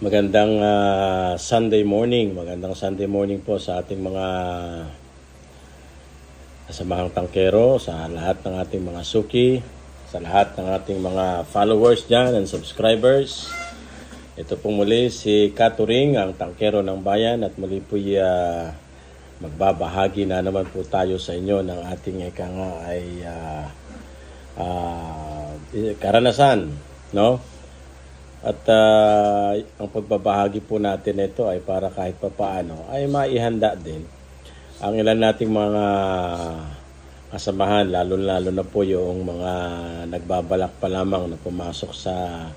Magandang Sunday morning. Magandang Sunday morning po sa ating mga kasamahang tangkero, sa lahat ng ating mga suki, sa lahat ng ating mga followers dyan and subscribers. Ito pong muli si Katuring, ang tangkero ng bayan, at muli po magbabahagi na naman po tayo sa inyo ng ating karanasan, no? At ang pagbabahagi po natin ito ay para kahit papaano ay maihanda din ang ilan nating mga kasamahan, lalo na po yung mga nagbabalak pa lamang na pumasok sa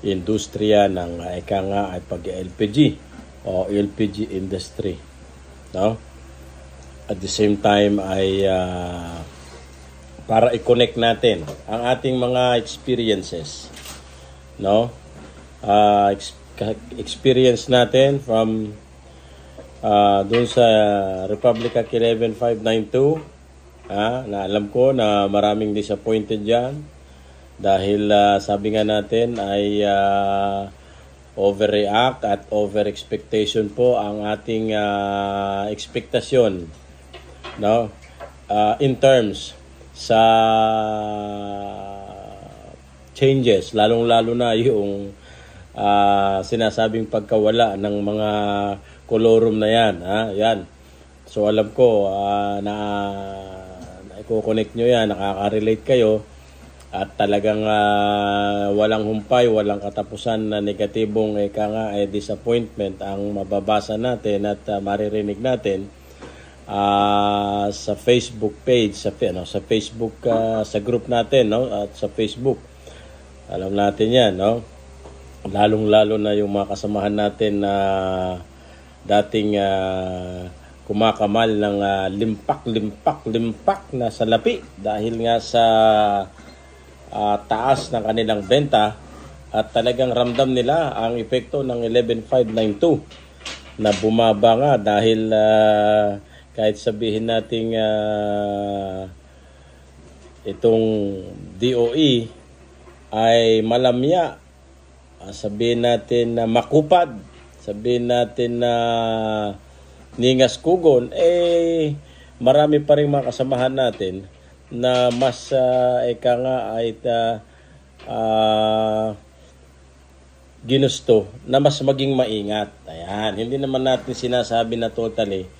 industriya ng ay pag-LPG o LPG industry, no? At the same time ay para i-connect natin ang ating mga experiences, no? Experience natin from doon sa Republic Act 11592, na alam ko na maraming disappointed dyan dahil sabi nga natin ay overreact at over expectation po ang ating ekspektasyon, no? In terms sa changes, lalong-lalo na yung sinasabing pagkawala ng mga kolorum na yan, yan. So alam ko na i-connect nyo yan, nakaka-relate kayo, at talagang walang humpay, walang katapusan na negatibong disappointment ang mababasa natin at maririnig natin sa Facebook page, sa Facebook, sa group natin, no? At sa Facebook. Alam natin yan, no? Lalong-lalo na yung mga kasamahan natin na dating kumakamal ng limpak na salapi dahil nga sa taas ng kanilang benta, at talagang ramdam nila ang epekto ng 11592 na bumaba nga dahil kahit sabihin nating itong DOE ay malamya, sabihin natin na makupad, sabihin natin na ningas kugon, marami pa rin mga kasamahan natin na mas ginusto na mas maging maingat. Ayan, hindi naman natin sinasabi na totally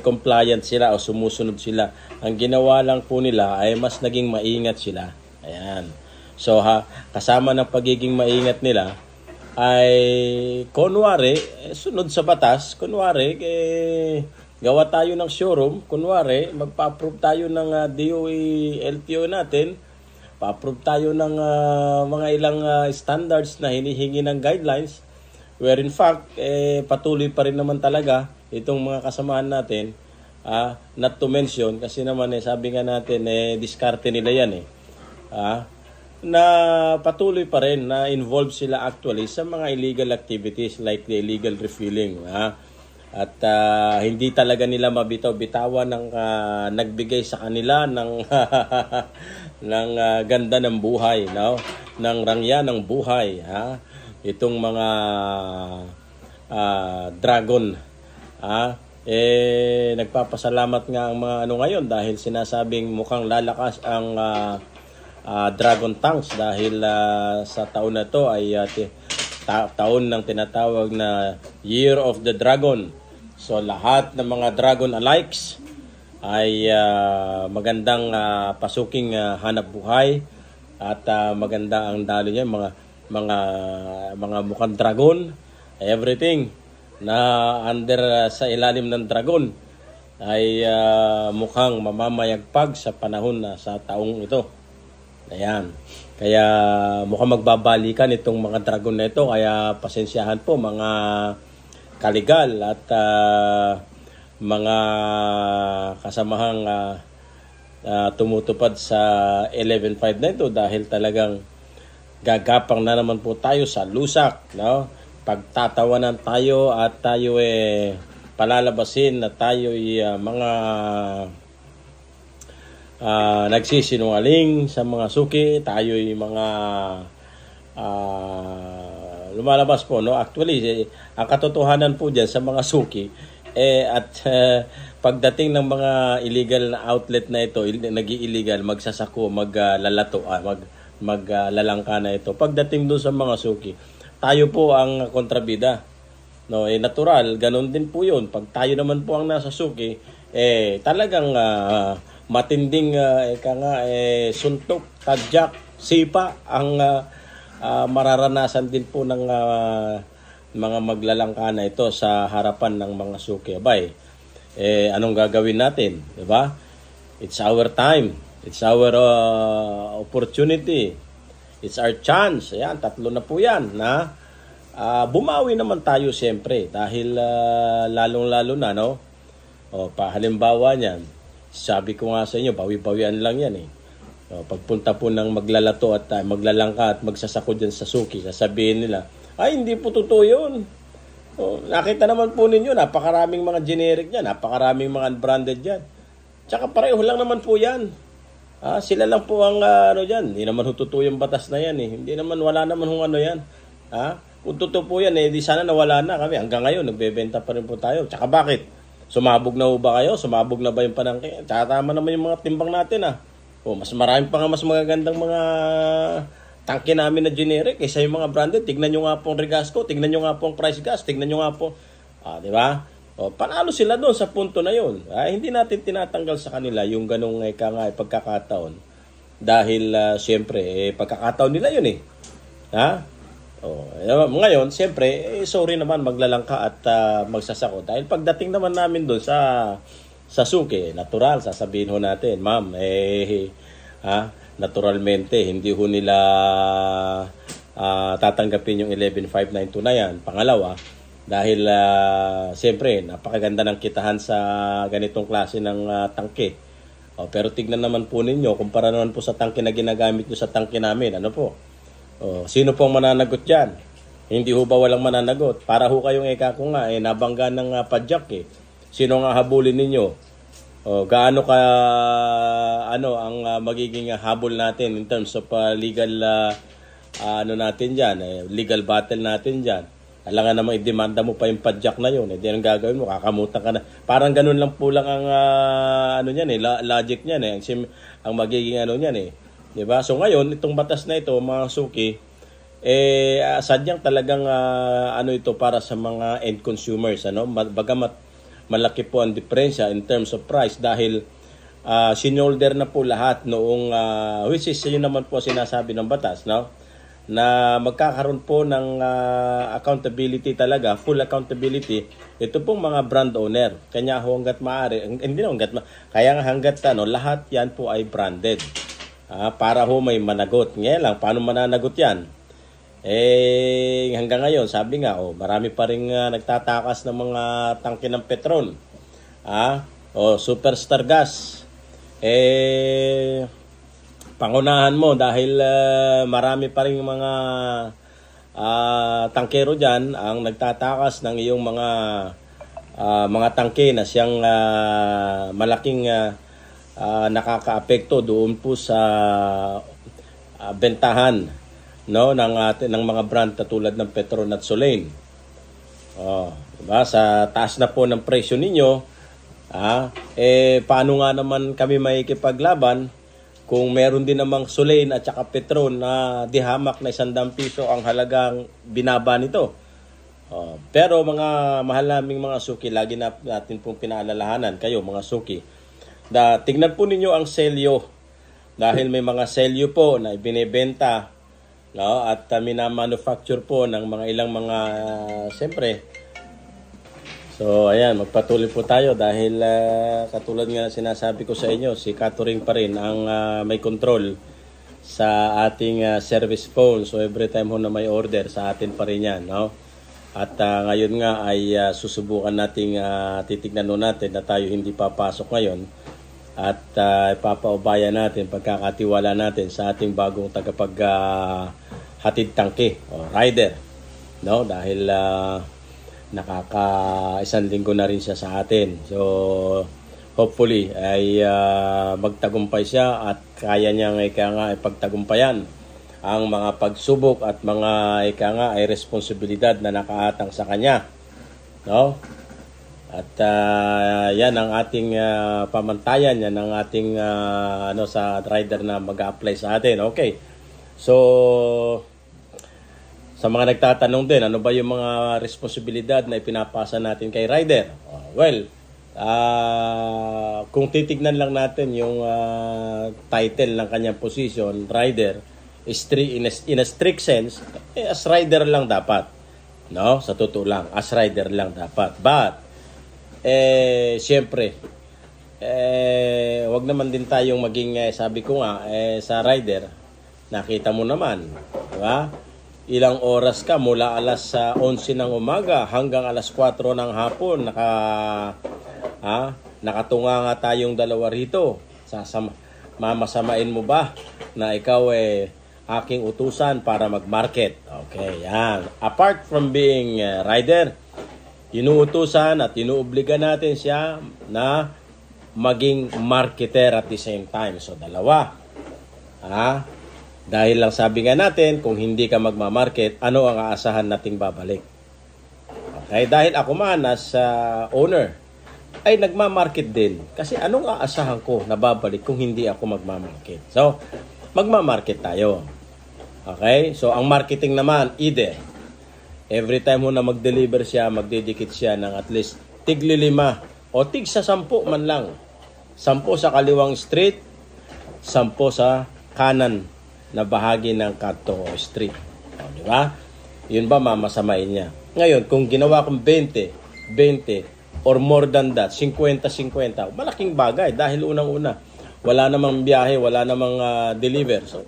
compliant sila o sumusunod sila. Ang ginawa lang po nila ay mas naging maingat sila. Ayan. So kasama ng pagiging maingat nila ay kunwari sunod sa batas, kunwari gawa tayo ng showroom, kunwari magpa-approve tayo ng DOE LTO natin, pa-approve tayo ng mga ilang standards na hinihingi ng guidelines, where in fact patuloy pa rin naman talaga itong mga kasamahan natin, not to mention kasi naman sabi nga natin diskarte nila yan na patuloy pa rin na involved sila actually sa mga illegal activities like the illegal refueling. At hindi talaga nila mabitaw-bitawan ng nagbigay sa kanila ng ng ganda ng buhay, no? Ng rangya ng buhay, itong mga dragon. Nagpapasalamat nga ang mga ngayon dahil sinasabing mukhang lalakas ang dragon tanks dahil sa taon na to ay taon ng tinatawag na Year of the Dragon. So lahat ng mga dragon alikes ay magandang pasuking hanap buhay at maganda ang dalo niya, mga mukhang dragon, everything na under sa ilalim ng dragon ay mukhang mamamayagpag sa panahon na sa taong ito. Ayan. Kaya mukhang magbabalikan itong mga dragon na ito. Kaya pasensyahan po mga kaligal at mga kasamahang tumutupad sa 11.5 na ito dahil talagang gagapang na naman po tayo sa lusak, no? Pagtatawanan tayo at tayo palalabasin na tayo mga nagsisinungaling sa mga suki, tayo'y mga lumalabas po, no? Actually, ang katotohanan po diyan sa mga suki, pagdating ng mga illegal na outlet na ito, nag-illegal, magsasako, maglalato, maglalangka na ito. Pagdating doon sa mga suki, tayo po ang kontrabida. No, natural, ganun din po 'yun. Pag tayo naman po ang nasa suki, talagang matinding suntok, tadyak, sipa ang mararanasan din po ng mga maglalangka na ito sa harapan ng mga suki. Abay, anong gagawin natin? Diba? It's our time. It's our opportunity. It's our chance. Ayan, 3 na po yan. Na bumawi naman tayo siyempre. Dahil lalong-lalo na, no? Halimbawa niyan, sabi ko nga sa inyo, bawi-bawian lang yan eh. Pagpunta po ng maglalato at maglalangka at magsasako dyan sa suki, sasabihin nila, ay, hindi po totoo yun. Nakita naman po ninyo, napakaraming mga generic dyan, napakaraming mga unbranded dyan. Tsaka pareho lang naman po yan. Sila lang po ang dyan. Hindi naman totoo yung batas na yan eh. Hindi naman, wala naman yan. Kung totoo po yan di sana nawala na kami. Hanggang ngayon, nagbebenta pa rin po tayo. Tsaka bakit? Sumabog na ba kayo? Sumabog na ba yung panangkin? Tsaka tama naman yung mga timbang natin mas marami pa nga mas magagandang mga tangke namin na generic kaysa yung mga branded. Tignan nyo nga pong Regasco, tignan nyo nga pong Price Gas, tignan nyo nga po, di ba? Panalo sila doon sa punto na yun. Hindi natin tinatanggal sa kanila yung ganong pagkakataon. Dahil siyempre, pagkakataon nila yun eh. Ngayon, siyempre, sorry naman maglalangka at magsasako. Dahil pagdating naman namin doon sa suki, natural, sasabihin ho natin, ma'am, naturalmente, hindi ho nila tatanggapin yung 11,592 na yan. Pangalawa, dahil siyempre, napakaganda ng kitahan sa ganitong klase ng tangke. Pero tignan naman po ninyo, kumpara naman po sa tangke na ginagamit nyo sa tangke namin, ano po? Sino pong mananagot dyan? Hindi ho ba walang mananagot? Para ho kayong nabangga ng padyak eh. Sino nga habulin ninyo? Gaano ka ang magiging habol natin in terms of legal natin diyan, legal battle natin diyan. Alangan namang i-demanda mo pa yung padyak na yun. Hindi ang gagawin mo, kakamutan ka na. Parang ganun lang po lang ang logic niyan eh. Ang magiging niyan eh. 'Di ba? So ngayon, itong batas na ito, mga suki, sadyang talagang ito para sa mga end consumers, bagamat malaki po ang diferensya in terms of price dahil sinolder na po lahat noong which is yun naman po sinasabi ng batas, no? Na magkakaroon po ng accountability talaga, full accountability ito pong mga brand owner. Kanya hangga't maaari, hindi na hangga't lahat yan po ay branded. Para ho may managot. Ngayon lang, paano mananagot yan? Hanggang ngayon, sabi nga, marami pa rin nagtatakas ng mga tangke ng petrol. Superstar gas. Pangunahan mo dahil marami pa rin mga tangkero dyan ang nagtatakas ng iyong mga tangke na siyang malaking nakakaapekto doon po sa bentahan ng mga brand katulad ng Petron at Soleil. Diba? Sa taas na po ng presyo ninyo, paano nga naman kami makikipaglaban kung meron din namang Soleil at saka Petron na dihamak na 100 piso ang halagang binaba nito. Pero mga mahal naming mga suki, lagi natin pong pinaalalahanan kayo mga suki, tignan po ninyo ang selyo dahil may mga selyo po na ibinebenta at minamanufacture po ng mga ilang mga siyempre. So ayan, magpatuloy po tayo dahil katulad nga sinasabi ko sa inyo, si Catering pa rin ang may control sa ating service phone. So every time ho na may order, sa atin pa rin yan, no? At ngayon nga ay susubukan nating titignan natin na tayo hindi papasok ngayon. At ipapaubaya natin, pagkakatiwala natin sa ating bagong hatid tangke o rider, no? Dahil isang linggo na rin siya sa atin. So hopefully ay magtagumpay siya at kaya niya pagtagumpayan ang mga pagsubok at mga ay responsibilidad na nakaatang sa kanya, no? At yan ang ating pamantayan, yan ang ating sa rider na mag-a-apply sa atin. Okay. So sa mga nagtatanong din, ano ba yung mga responsibilidad na ipinapasa natin kay rider? Well, kung titignan lang natin yung title ng kanyang position, rider, is in a strict sense, as rider lang dapat. No? Sa totoo lang, as rider lang dapat. But, siyempre, wag naman din tayong maging, sabi ko nga, sa rider, nakita mo naman, di ba? Ilang oras ka mula alas 11 ng umaga hanggang alas 4 ng hapon nakatunga nga tayong dalawa rito. Mamasamain mo ba na ikaw aking utusan para mag-market? Okay, yan. Apart from being rider, inuutusan at inuobliga natin siya na maging marketer at the same time. So, dalawa. Dahil lang sabi nga natin, kung hindi ka magmamarket, ano ang aasahan nating babalik? Okay, dahil ako man as owner, ay nagmamarket din. Kasi anong aasahan ko na babalik kung hindi ako magmamarket? So, magmamarket tayo. Okay, so ang marketing naman, either, every time mo na mag-deliver siya, magdedikit siya ng at least tigli 5 o tig sa 10 man lang. 10 sa kaliwang street, 10 sa kanan na bahagi ng kanto o street. Di ba? Yun ba mamasamain niya? Ngayon, kung ginawa kong 20, or more than that, 50-50, malaking bagay dahil unang-una, wala namang biyahe, wala namang deliver. So,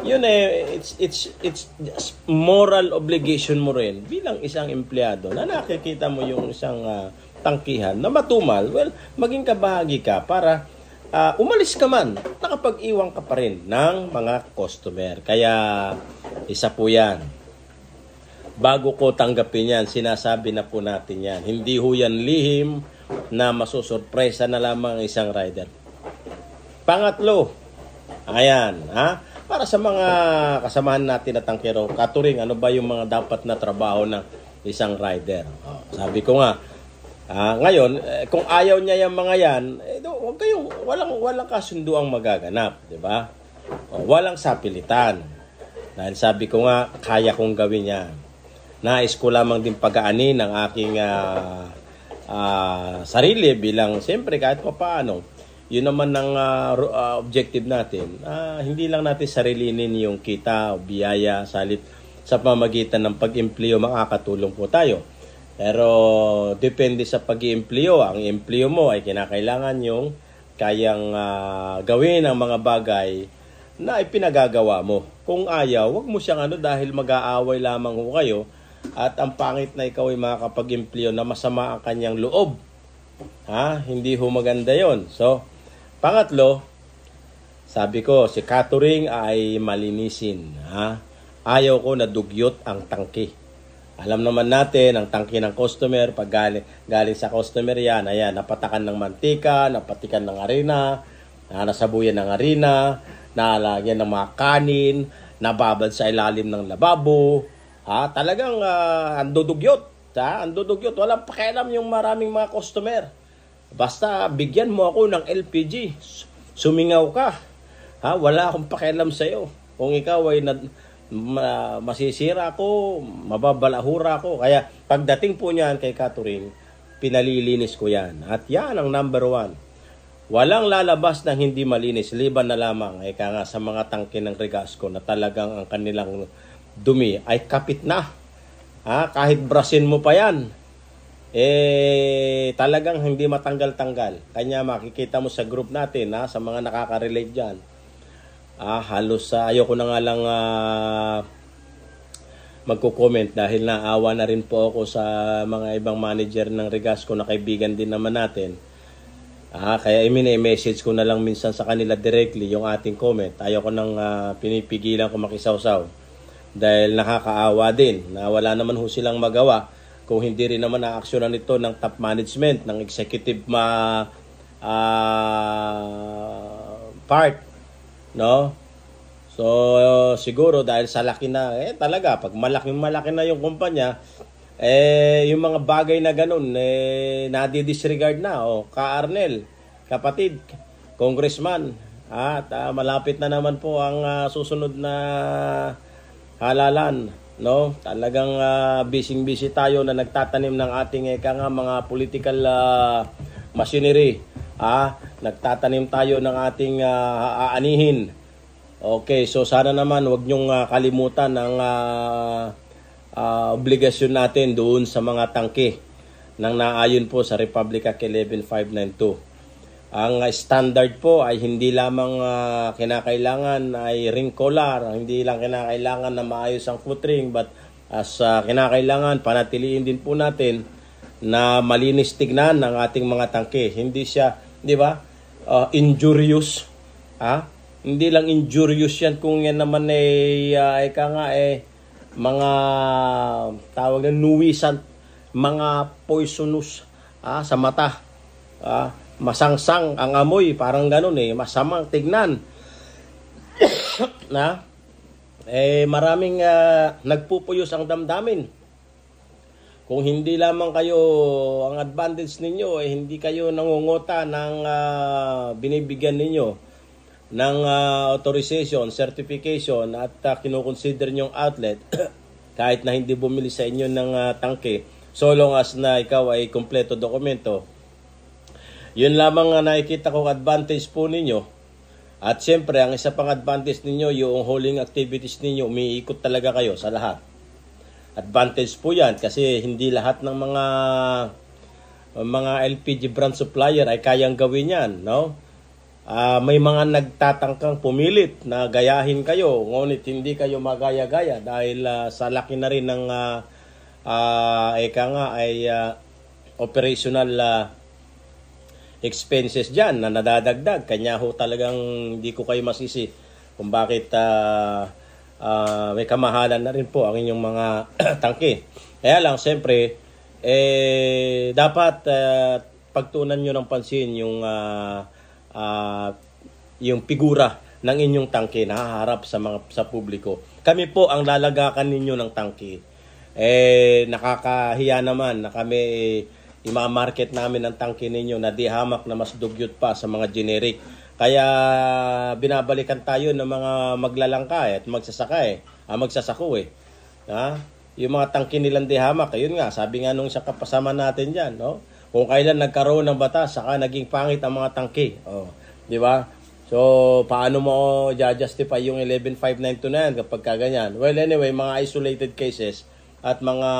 yun it's just moral obligation mo rin bilang isang empleyado na nakikita mo yung isang tangkihan na matumal, well, maging kabahagi ka para umalis ka man, nakapag-iwan ka pa rin ng mga customer. Kaya, isa po yan. Bago ko tanggapin yan, sinasabi na po natin yan. Hindi ho yan lihim na masusurpresa na lamang isang rider. Pangatlo, ayan, para sa mga kasamahan natin na tangkero, katuring, ano ba yung mga dapat na trabaho ng isang rider? Sabi ko nga, ngayon, kung ayaw niya yung mga yan, huwag kayong, walang kasunduang magaganap, di ba? Walang sapilitan. Dahil sabi ko nga, kaya kong gawin yan. Nais ko lamang din pagaanin ang aking sarili bilang, siyempre, kahit pa paano, yun naman ang objective natin. Hindi lang natin sarilinin yung kita o biyaya sa pamagitan ng pag-empleo, makakatulong po tayo. Pero depende sa pag-i-empleo. Ang empleo mo ay kinakailangan yung kayang gawin ang mga bagay na ipinagagawa mo. Kung ayaw, wag mo siyang dahil mag-aaway lamang ho kayo at ang pangit na ikaw ay makakapag-empleo na masama ang kanyang loob. Hindi ho maganda yon. So, pangatlo, sabi ko, si catering ay malinisin. Ayaw ko na dugyot ang tangki. Alam naman natin, ang tangki ng customer, pag galing sa customer yan, ayan, napatakan ng mantika, napatikan ng harina, nasabuyan ng harina, nalagyan ng mga kanin, nababad sa ilalim ng lababo. Talagang andudugyot. Andudugyot. Walang pakialam yung maraming mga customer. Basta bigyan mo ako ng LPG. Sumingaw ka. Wala akong pakialam sa'yo. Kung ikaw ay masisira ako, mababalahura ako. Kaya pagdating po niyan kay catering, pinalilinis ko yan. At yan ang number 1. Walang lalabas ng hindi malinis, liban na lamang sa mga tangke ng Regasco na talagang ang kanilang dumi ay kapit na. Kahit brasin mo pa yan, talagang hindi matanggal-tanggal. Kanya makikita mo sa group natin, sa mga nakaka-relate dyan, halos ayoko na nga lang magko-comment dahil naawa na rin po ako sa mga ibang manager ng Regasco na kaibigan din naman natin. Kaya i-message ko na lang minsan sa kanila directly yung ating comment. Ayoko nang pinipigilan ko makisawsaw dahil nakakaawa din na wala naman ho silang magawa kung hindi rin naman na-aksyonan ito ng top management, ng executive part. No? So, So siguro dahil sa laki na, talaga, pag malaki na yung kumpanya, yung mga bagay na ganun, nadi-disregard na. Ka Arnel, kapatid, congressman, at malapit na naman po ang susunod na halalan. No? Talagang busy tayo na nagtatanim ng ating mga political machinery. Nagtatanim tayo ng ating aanihin. Okay, so sana naman wag niyong kalimutan ang obligasyon natin doon sa mga tangke nang naayon po sa Republic Act 11592. Ang standard po ay hindi lamang kinakailangan ay ring collar, hindi lang kinakailangan na maayos ang footring, but as kinakailangan panatiliin din po natin na malinis tignan ng ating mga tangke. Hindi siya, di ba, injurious. Hindi lang injurious yan kung yan naman mga tawag na nuisant, mga poisonous sa mata. Masangsang ang amoy, parang ganun masamang tignan. Maraming nagpupuyos ang damdamin. Kung hindi lamang kayo, ang advantage ninyo, hindi kayo nangungota ng binibigyan ninyo ng authorization, certification, at kinukonsider nyong outlet, kahit na hindi bumili sa inyo ng tangke, so long as na ikaw ay kompleto dokumento, yun lamang nakikita kong advantage po ninyo. At siyempre, ang isa pang advantage ninyo, yung hauling activities ninyo, umiikot talaga kayo sa lahat. Advantage po yan kasi hindi lahat ng mga LPG brand supplier ay kayang gawin yan, no? May mga nagtatangkang pumilit na gayahin kayo, ngunit hindi kayo magaya-gaya dahil sa laki na rin ng operational expenses dyan na nadadagdag. Kanya ho talagang hindi ko kayo masisi kung bakit may kamahalan na rin po ang inyong mga tangke. Kaya lang, siyempre, dapat pagtuunan nyo ng pansin yung figura ng inyong tangke na haharap sa publiko. Kami po ang lalagakan ninyo ng tangke. Nakakahiya naman na kami i-market namin ang tangke ninyo na di hamak na mas dugyot pa sa mga generic. Kaya binabalikan tayo ng mga maglalangka at magsasako. Yung mga tangke nilang di hamak, ayun nga, sabi nga nung sa kapasama natin dyan, no? Kung kailan nagkaroon ng batas, saka naging pangit ang mga tangke. Di ba? So, paano mo justify yung 11592 na yan kapag kaganyan? Well, anyway, mga isolated cases at mga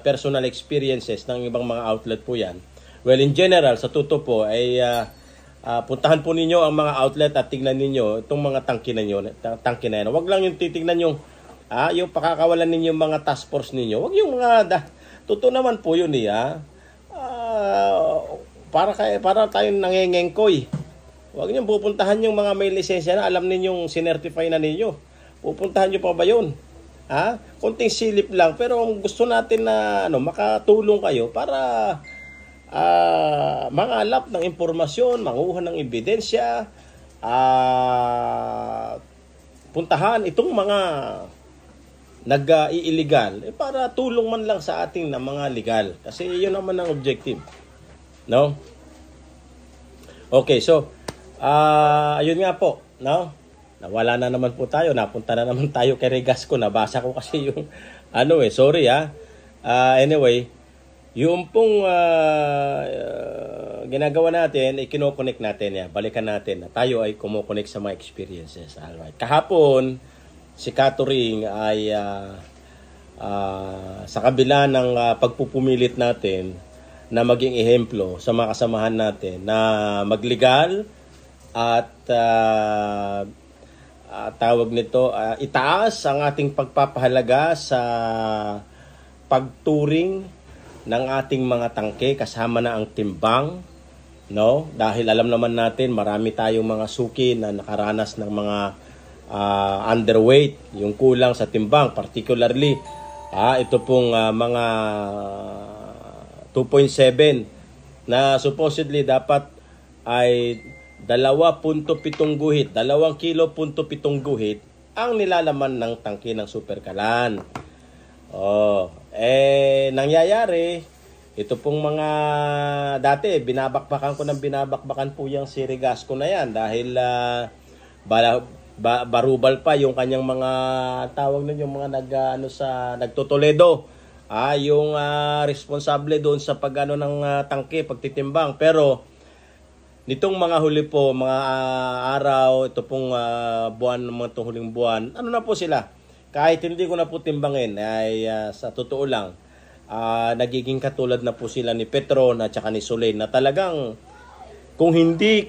personal experiences ng ibang mga outlet po yan. Well, in general, sa totoo po, ay puntahan po ninyo ang mga outlet at tignan ninyo itong mga tangke na yan. Huwag lang yung titignan yung pakakawalan ninyo mga task force ninyo. Huwag yung totoo naman po yun para tayong nangengengkoy. Huwag niyo pupuntahan yung mga may lisensya na alam ninyong sinertify na ninyo. Pupuntahan niyo pa ba yun? Konting silip lang, pero gusto natin na makatulong kayo para mangalap ng impormasyon, manguha ng ebidensya, puntahan itong mga nag-iillegal para tulong man lang sa ating na mga legal. Kasi yun naman ang objective. No? Okay, so ayun nga po, no? Nawala na naman po tayo, napunta na naman tayo kay Regasco. Nabasa ko kasi yung sorry anyway, yung pong ginagawa natin, kinoconnect natin yan. Balikan natin na tayo ay kumukonek sa mga experiences. Alright. Kahapon, si Katuring ay sa kabila ng pagpupumilit natin na maging ehemplo sa mga kasamahan natin na magligal at tawag nito, itaas ang ating pagpapahalaga sa pagturing ng ating mga tangke kasama na ang timbang, no? Dahil alam naman natin marami tayong mga suki na nakaranas ng mga underweight, yung kulang sa timbang, particularly ito pong mga 2.7 na supposedly dapat ay 2.7 guhit, 2 kilo, 7 guhit, ang nilalaman ng tangke ng Super Kalan. Nangyayari, ito pong mga dati, binabakbakan ko ng binabakbakan po yung si Regasco na yan dahil barubal pa yung kanyang mga tawag nun, yung mga nagtotoledo. Yung responsable doon sa pagano ng tangke, pagtitimbang. Pero nitong mga huli po, mga araw, ito pong buwan, mga itong huling buwan, ano na po sila? Kahit hindi ko na po timbangin, ay sa totoo lang, nagiging katulad na po sila ni Petron at saka ni Solen na talagang kung hindi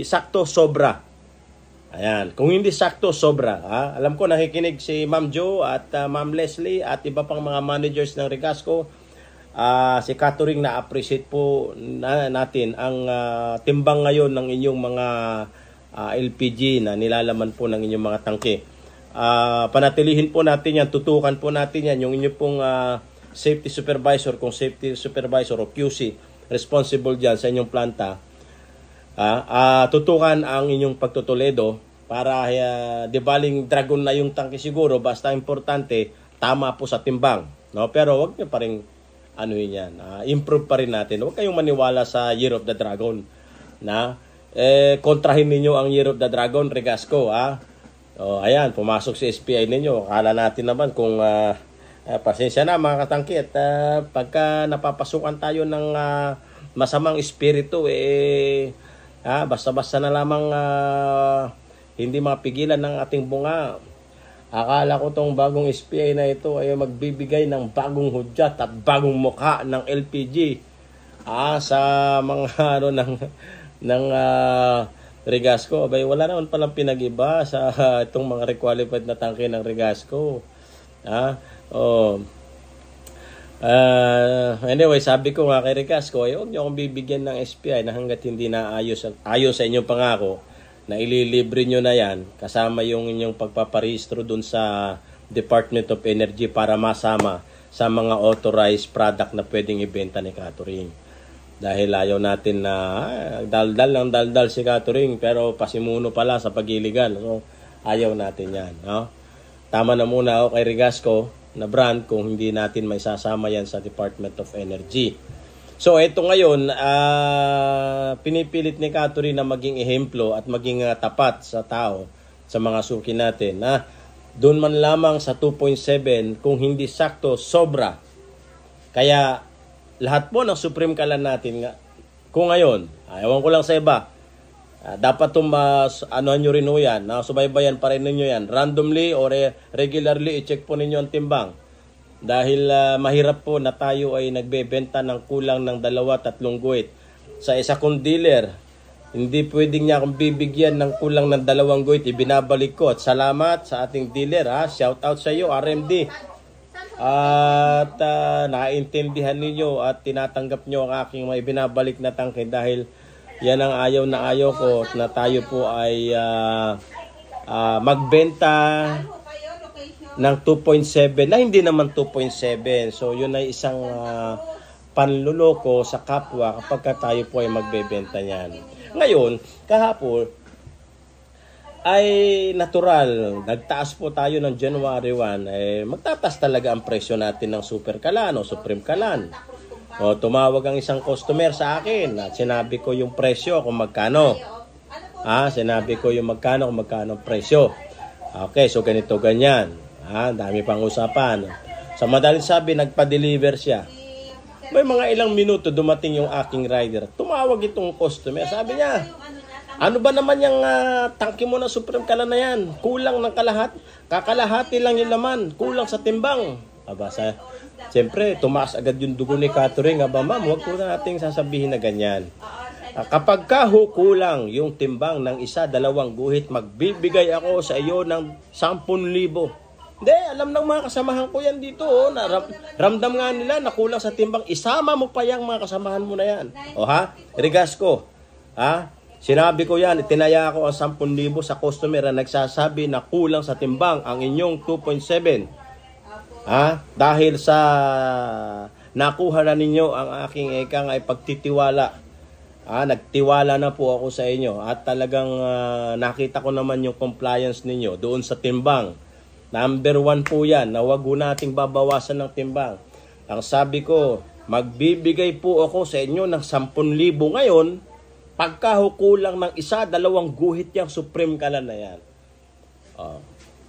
sakto, sobra. Ayan, kung hindi sakto, sobra. Alam ko nakikinig si Ma'am Jo at Ma'am Leslie at iba pang mga managers ng Regasco. Si Catering na-appreciate po natin ang timbang ngayon ng inyong mga LPG na nilalaman po ng inyong mga tangke. Panatilihin po natin yan, tutukan po natin yan, yung inyong pong safety supervisor, kung safety supervisor o QC responsible dyan sa inyong planta, tutukan ang inyong pagtutuledo para di baling dragon na yung tangke siguro, basta importante, tama po sa timbang. No? Pero wag nyo pa rin improve pa rin natin. Huwag kayong maniwala sa Year of the Dragon. Kontrahin ninyo ang Year of the Dragon, Regasco. Ayan, pumasok si SPI ninyo. Akala natin naman kung pasensya na mga katangki at pagka napapasukan tayo ng masamang espiritu, basta-basta na lamang hindi mapigilan ng ating bunga. Akala ko tong bagong SPI na ito ay magbibigay ng bagong hudyat at bagong mukha ng LPG sa mga ng Regasco. Abay, wala naman palang pinag-iba sa itong mga requalified na tangke ng Regasco. Anyway, sabi ko nga kay Regasco, huwag niyo akong bibigyan ng SPI na hanggat hindi na ayon sa inyong pangako na ililibre nyo na yan kasama yung inyong pagpaparehistro dun sa Department of Energy para masama sa mga authorized product na pwedeng ibenta ni Catering. Dahil ayaw natin na daldal si Catering pero pasimuno pala sa pag-iligal. So, ayaw natin yan. No? Tama na muna ako kay Regasco na brand kung hindi natin may sasama yan sa Department of Energy. So, ito ngayon, pinipilit ni Catering na maging ehemplo at maging tapat sa tao, sa mga suki natin. Doon man lamang sa 2.7, kung hindi sakto, sobra. Kaya, lahat po ng Supreme Kalan natin, kung ngayon, ewan ko lang sa iba, dapat anuhan nyo rin ho yan, subaybayan pa rin ninyo yan. Randomly or regularly, i-check po ninyo ang timbang. Dahil mahirap po na tayo ay nagbebenta ng kulang ng 2-3 guhit. Sa isa kong dealer, hindi pwedeng niya akong bibigyan ng kulang ng 2 guhit. Ibinabalik ko. At salamat sa ating dealer. Shout out sa iyo, RMD. At naiintindihan ninyo at tinatanggap nyo ang aking may binabalik na tangke dahil yan ang ayaw na ayaw ko na tayo po ay magbenta ng 2.7 na hindi naman 2.7. So yun ay isang panluloko sa kapwa kapag tayo po ay magbebenta niyan. Ngayon, kahapon ay natural, nagtaas po tayo ng January 1, magtataas talaga ang presyo natin ng Super Kalan o Supreme Kalan. Tumawag ang isang customer sa akin at sinabi ko yung presyo kung magkano. Sinabi ko yung magkano kung magkano ang presyo. Okay, so ganito ganyan. Dami pang usapan. Sa madaling sabi, nagpa-deliver siya. May mga ilang minuto dumating yung aking rider. Tumawag itong customer. Sabi niya, ano ba naman yung tangke mo na Supreme Kalan na yan? Kulang ng kakalahati lang yung laman. Kulang sa timbang. Siyempre, tumaas agad yung dugo ni Catering. Ma'am, huwag po nating sasabihin na ganyan. Kapag kulang yung timbang ng 1-2 guhit, magbibigay ako sa iyo ng 10,000. Hindi, alam ng mga kasamahan ko yan dito. Ramdam nga nila na kulang sa timbang. Isama mo pa yung mga kasamahan mo na yan. Regasco. Sinabi ko yan, itinaya ko ang 10,000 sa customer na nagsasabi na kulang sa timbang ang inyong 2.7. Dahil sa nakuha na ninyo ang aking ekang ay pagtitiwala Nagtiwala na po ako sa inyo at talagang nakita ko naman yung compliance ninyo doon sa timbang. Number 1 po yan, na wag ho nating babawasan ng timbang. Ang sabi ko, magbibigay po ako sa inyo ng 10,000 ngayon pagka kulang ng 1-2 guhit yung Supreme Kalan na yan.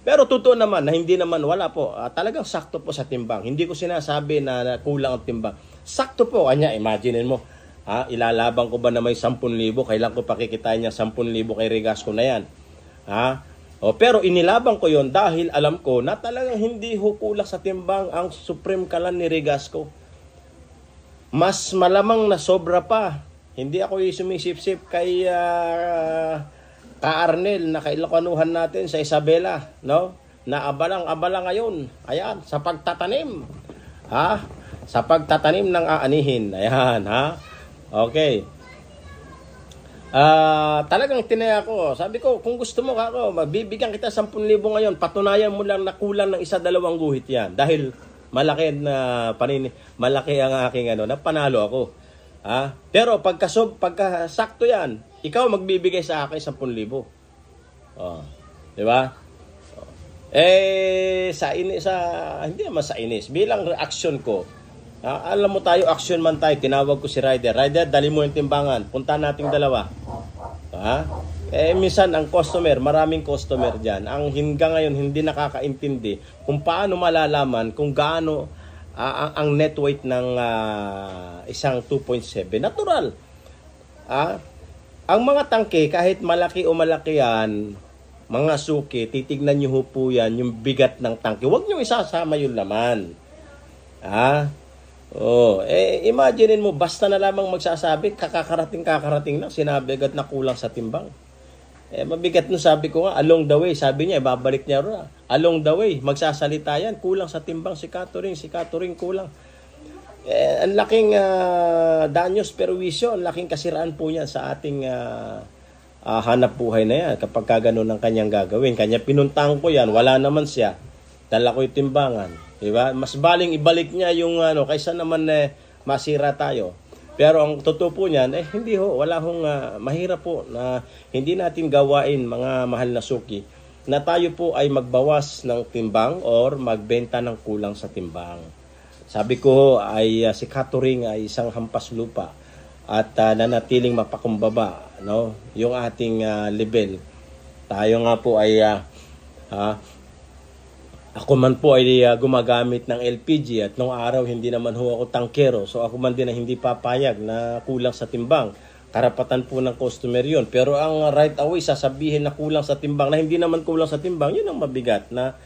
Pero totoo naman na hindi naman wala po. Talagang sakto po sa timbang. Hindi ko sinasabi na kulang ang timbang. Sakto po. Kanya, imagine mo, ilalabang ko ba na may 10,000? Kailan ko pakikitain niya 10,000 kay Regasco na yan? Pero inilabang ko yon dahil alam ko na talagang hindi kulang sa timbang ang Supreme Kalan ni Regasco. Mas malamang na sobra pa. Hindi ako sumisip-sip kay Ka-Arnel na kailokanuhan natin sa Isabela, no? Na abalang-abala ngayon. Ayan, sa pagtatanim. Sa pagtatanim ng aanihin. Ayan, Okay. Talagang tinaya ko. Sabi ko, kung gusto mo ako, magbibigyan kita 10,000 ngayon. Patunayan mo lang na kulang ng 1-2 guhit yan. Dahil malaki ang aking napanalo ako. Pero pagka sakto yan, ikaw magbibigay sa akin 10,000. Di ba? Hindi naman sa inis. Bilang reaction ko, alam mo tayo, action man tayo. Tinawag ko si Ryder. Ryder, dali mo yung timbangan. Punta nating dalawa. Minsan ang customer, maraming customer dyan. Ang hingga ngayon hindi nakakaintindi kung paano malalaman kung gaano ang net weight ng isang 2.7. Natural. Ang mga tangke, kahit malaki o malaki yan, mga suki, titignan nyo po yan, yung bigat ng tangke. Huwag nyo isasama yung laman. Imaginein mo, basta na lamang magsasabi, kakarating lang, sinabi agad na kulang sa timbang. Mabigat no, sabi ko nga, along the way, sabi niya, babalik niya rin. Along the way, magsasalita yan, kulang sa timbang si Catherine kulang. Ang laking danyos perwisyo, ang laking kasiraan po niya sa ating hanap buhay na yan. Kapag kagano ng kanyang gagawin, kanya pinuntang ko yan, wala naman siya, dala ko yung timbangan. Diba? Mas baling ibalik niya yung kaysa naman masira tayo. Pero ang totoo po niyan, hindi wala mahirap po na hindi natin gawain, mga mahal na suki, na tayo po ay magbawas ng timbang or magbenta ng kulang sa timbang. Sabi ko ay si Catherine ay isang hampas lupa at nanatiling mapakumbaba, no? Yung ating level. Tayo nga po ay ako man po ay gumagamit ng LPG at nung araw hindi naman ako tangkero. So ako man din na hindi papayag na kulang sa timbang. Karapatan po ng customer yun. Pero ang right away sasabihin na kulang sa timbang na hindi naman kulang sa timbang, yun ang mabigat na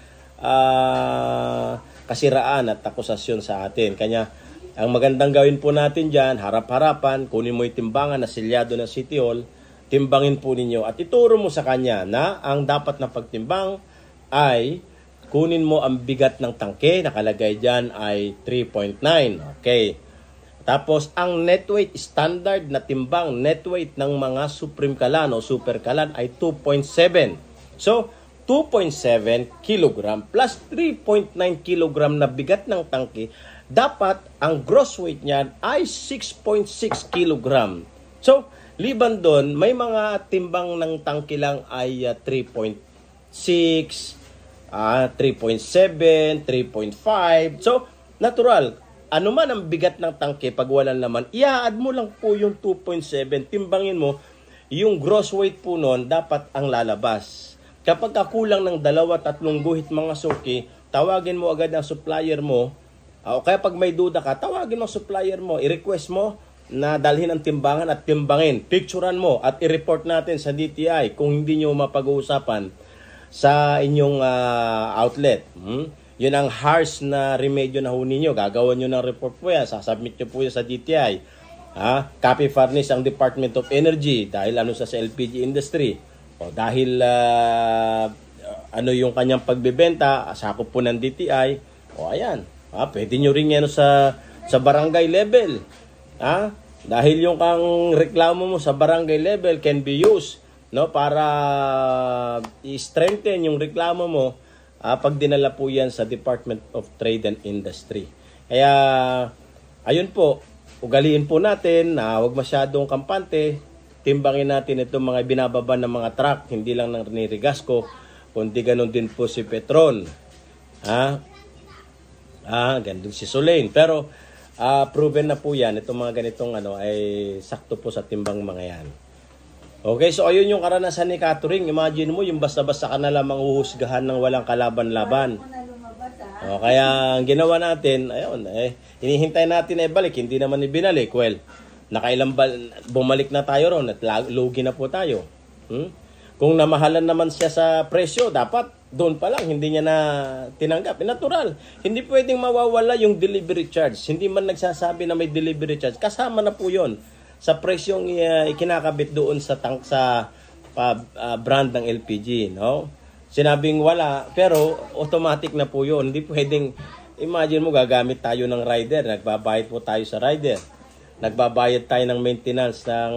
kasiraan at akusasyon sa atin. Kanya ang magandang gawin po natin dyan, harap-harapan, kunin mo yung timbangan na silyado ng City Hall, timbangin po ninyo at ituro mo sa kanya na ang dapat na pagtimbang ay kunin mo ang bigat ng tangke, nakalagay dyan ay 3.9. Okay. Tapos, ang net weight, standard na timbang net weight ng mga Supreme Kalan o Super Kalan ay 2.7. So, 2.7 kilogram plus 3.9 kilogram na bigat ng tangke, dapat ang gross weight niyan ay 6.6 kilogram. So, liban doon, may mga timbang ng tangke lang ay 3.6, 3.7, 3.5. So, natural. Ano man ang bigat ng tangke pag walang laman, i-add mo lang po yung 2.7. Timbangin mo, yung gross weight po noon, dapat ang lalabas. Kapag kakulang ng 2-3 guhit mga suki, tawagin mo agad ang supplier mo. O kaya pag may duda ka, tawagin mo ang supplier mo. I-request mo na dalhin ang timbangan at timbangin. Picturean mo at i-report natin sa DTI kung hindi nyo mapag-uusapan sa inyong outlet. Yun ang harsh na remedyo na huni nyo. Gagawan nyo ng report po yan. Sasubmit nyo po yan sa DTI. Copy furnish ang Department of Energy dahil sa LPG industry. O dahil yung kanyang pagbebenta, sakop po ng DTI. O ayan. Pwede nyo rin yan sa barangay level. Dahil yung kang reklamo mo sa barangay level can be used, no, para i-strengthen yung reklamo mo pag dinala po yan sa Department of Trade and Industry. Kaya ayun po, ugaliin po natin na huwag masyadong kampante. Timbangin natin itong mga binababa ng mga truck, hindi lang ng nirigas ko, kundi ganun din po si Petron. Ganun si Sulain. Pero proven na po yan, itong mga ganitong ay sakto po sa timbang mga yan. Okay, so ayun yung karanasan ni Catherine. Imagine mo, yung basta-basta ka na lang manghuhusgahan ng walang kalaban-laban. O, kaya ang ginawa natin, ayun, hinihintay natin balik, hindi naman ibinalik. Well, bumalik na tayo ron at lugi na po tayo. Kung namahalan naman siya sa presyo, dapat doon pa lang hindi niya na tinanggap. Natural. Hindi pwedeng mawawala yung delivery charge. Hindi man nagsasabi na may delivery charge. Kasama na po 'yon sa presyong ikinakabit doon sa tank sa brand ng LPG, no? Sinabing wala, pero automatic na po 'yon. Hindi pwedeng, imagine mo gagamit tayo ng rider, nagbabayad po tayo sa rider. Nagbabayad tayo ng maintenance ng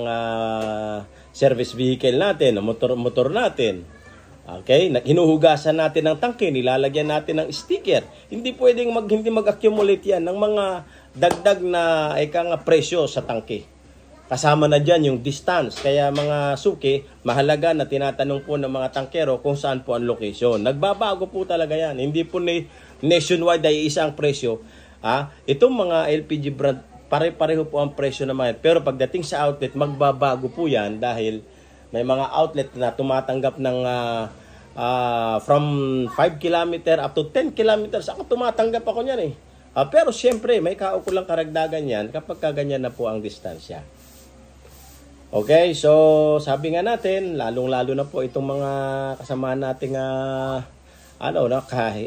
service vehicle natin, motor natin. Okay? Hinuhugasan natin ng tangke, nilalagyan natin ng sticker. Hindi pwedeng hindi mag-accumulate yan ng mga dagdag na presyo sa tangke. Kasama na dyan yung distance. Kaya mga suki, mahalaga na tinatanong po ng mga tangkero kung saan po ang location. Nagbabago po talaga yan. Hindi po nationwide ay isang presyo. Itong mga LPG brand, pare-pareho po ang presyo naman. Pero pagdating sa outlet, magbabago po yan dahil may mga outlet na tumatanggap ng from 5 km up to 10 kilometers. Ako tumatanggap ako niyan pero siyempre, may kaukulang karagdagan yan kapag kaganyan na po ang distansya. Okay, so sabi nga natin, lalong-lalo na po itong mga kasamahan nating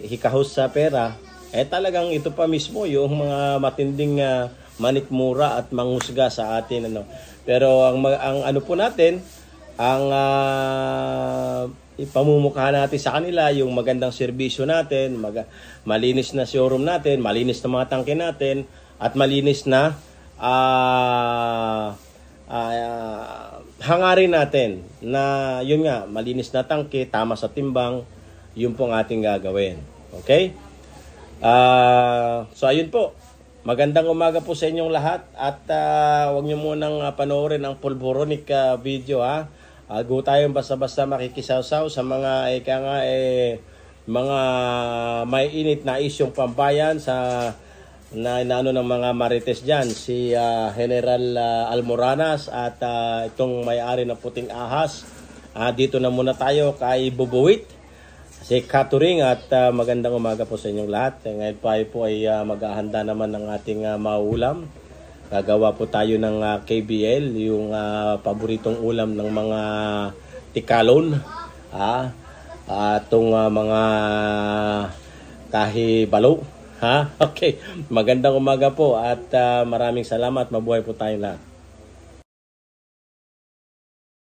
hikahos sa pera, talagang ito pa mismo yung mga matinding manikmura at manghusga sa atin pero ang ano po natin ang ipamumukha natin sa kanila yung magandang serbisyo natin, malinis na showroom natin, malinis na mga tangke natin at malinis na hangarin natin na yun nga, malinis na tangke, tama sa timbang, yun pong ating gagawin. Okay? So ayun po. Magandang umaga po sa inyong lahat at huwag niyo munang panoorin ang pulboronic video Go tayong basta-basta makikisawsaw sa mga mga may init na isyong pambayan sa inaano ng mga marites diyan, si General Almoranas at itong may-ari ng Puting Ahas. Dito na muna tayo kay Bubuwit, si Catherine at magandang umaga po sa inyong lahat. Ngayon po ay maghahanda naman ng ating maulam. Gagawa po tayo ng KBL, yung paboritong ulam ng mga tikalon. Itong mga kahibalo. Okay, magandang umaga po at maraming salamat. Mabuhay po tayong lahat.